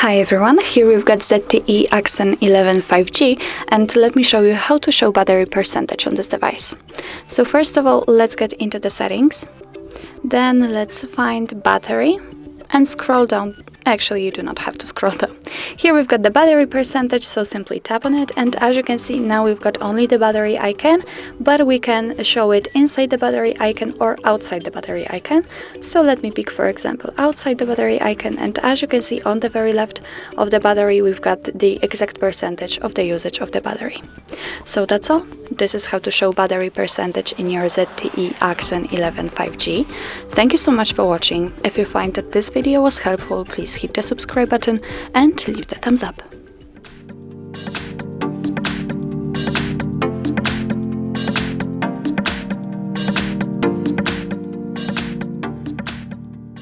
Hi everyone, here we've got ZTE Axon 11 5G, and let me show you how to show battery percentage on this device. So first of all, let's get into the settings. Then let's find battery and scroll down. Actually, you do not have to scroll down. Here we've got the battery percentage, so simply tap on it, and as you can see, now we've got only the battery icon, but we can show it inside the battery icon or outside the battery icon. So let me pick, for example, outside the battery icon, and as you can see on the very left of the battery, we've got the exact percentage of the usage of the battery. So that's all. This is how to show battery percentage in your ZTE Axon 11 5G. Thank you so much for watching. If you find that this video was helpful, please hit the subscribe button and leave the thumbs up.